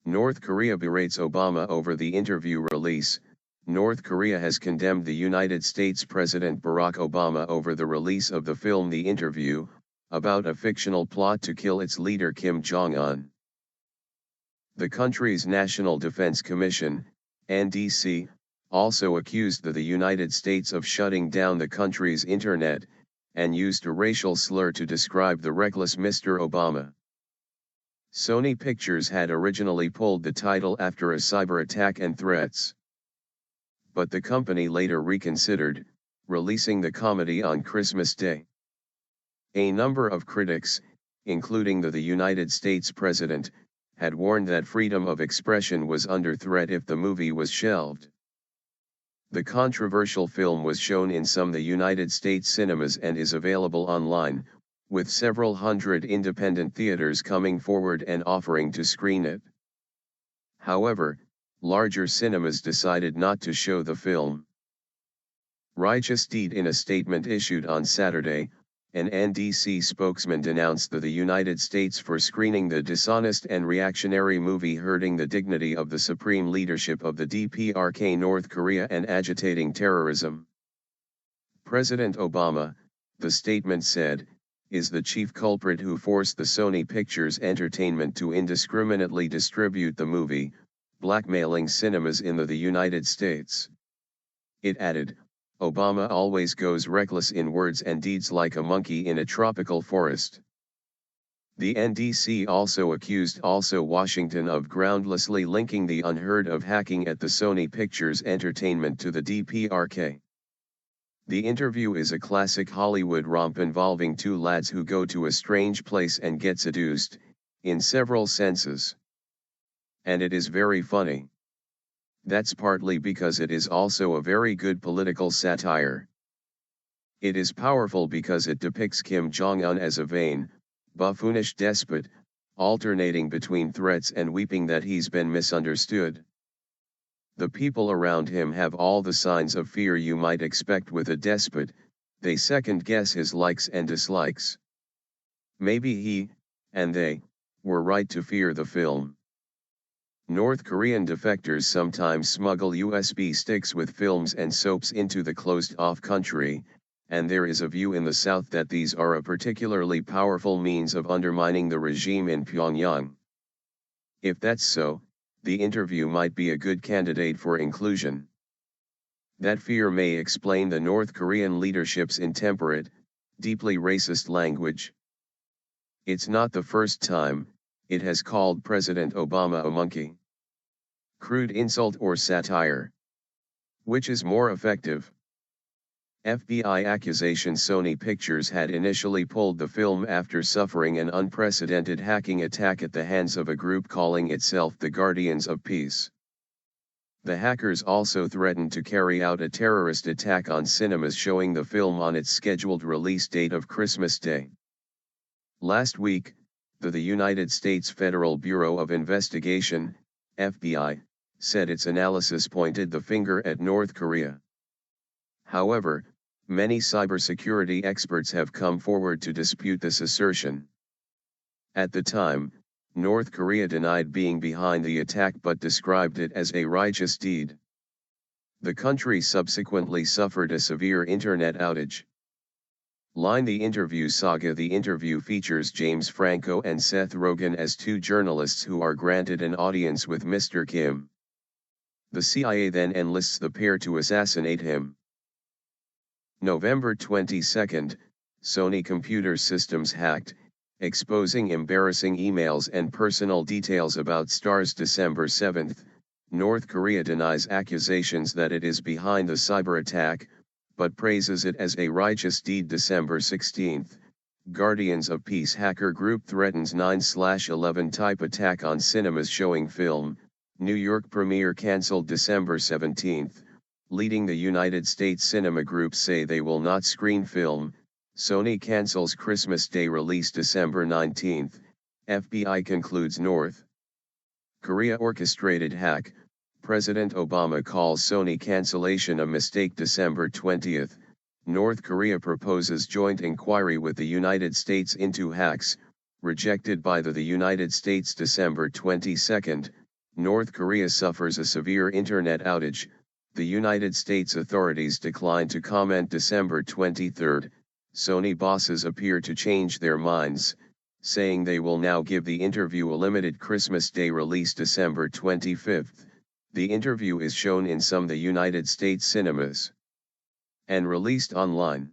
North Korea berates Obama over the interview release. North Korea has condemned the United States President Barack Obama over the release of the film The Interview, about a fictional plot to kill its leader Kim Jong-un. The country's National Defense Commission, NDC, also accused the United States of shutting down the country's internet, and used a racial slur to describe the reckless Mr. Obama. Sony Pictures had originally pulled the title after a cyber attack and threats. But the company later reconsidered, releasing the comedy on Christmas Day. A number of critics, including the United States President, had warned that freedom of expression was under threat if the movie was shelved. The controversial film was shown in some of the United States cinemas and is available online, with several hundred independent theaters coming forward and offering to screen it. However, larger cinemas decided not to show the film. Righteous Deed. In a statement issued on Saturday, an NDC spokesman denounced the United States for screening the dishonest and reactionary movie hurting the dignity of the supreme leadership of the DPRK North Korea and agitating terrorism. President Obama, the statement said, is the chief culprit who forced the Sony Pictures Entertainment to indiscriminately distribute the movie, blackmailing cinemas in the United States. It added, Obama always goes reckless in words and deeds like a monkey in a tropical forest. The NDC also accused Washington of groundlessly linking the unheard of hacking at the Sony Pictures Entertainment to the DPRK. The Interview is a classic Hollywood romp involving two lads who go to a strange place and get seduced, in several senses. And it is very funny. That's partly because it is also a very good political satire. It is powerful because it depicts Kim Jong-un as a vain, buffoonish despot, alternating between threats and weeping that he's been misunderstood. The people around him have all the signs of fear you might expect with a despot. They second-guess his likes and dislikes. Maybe he, and they, were right to fear the film. North Korean defectors sometimes smuggle USB sticks with films and soaps into the closed-off country, and there is a view in the South that these are a particularly powerful means of undermining the regime in Pyongyang. If that's so, The Interview might be a good candidate for inclusion. That fear may explain the North Korean leadership's intemperate, deeply racist language. It's not the first time it has called President Obama a monkey. Crude insult or satire? Which is more effective? FBI accusation. Sony Pictures had initially pulled the film after suffering an unprecedented hacking attack at the hands of a group calling itself the Guardians of Peace. The hackers also threatened to carry out a terrorist attack on cinemas showing the film on its scheduled release date of Christmas Day. Last week, the United States Federal Bureau of Investigation, FBI, said its analysis pointed the finger at North Korea. However, many cybersecurity experts have come forward to dispute this assertion. At the time, North Korea denied being behind the attack but described it as a righteous deed. The country subsequently suffered a severe internet outage. The Interview saga. The Interview features James Franco and Seth Rogen as two journalists who are granted an audience with Mr. Kim. The CIA then enlists the pair to assassinate him. November 22, Sony computer systems hacked, exposing embarrassing emails and personal details about stars. December 7, North Korea denies accusations that it is behind the cyber attack, but praises it as a righteous deed. December 16, Guardians of Peace hacker group threatens 9/11 type attack on cinemas showing film. New York premiere cancelled. December 17, leading the United States cinema groups say they will not screen film. Sony cancels Christmas Day release. December 19, FBI concludes North Korea orchestrated hack. President Obama calls Sony cancellation a mistake. December 20, North Korea proposes joint inquiry with the United States into hacks, rejected by the United States. December 22, North Korea suffers a severe internet outage. The United States authorities declined to comment. December 23. Sony bosses appear to change their minds, saying they will now give the interview a limited Christmas Day release. December 25. The interview is shown in some the United States cinemas and released online.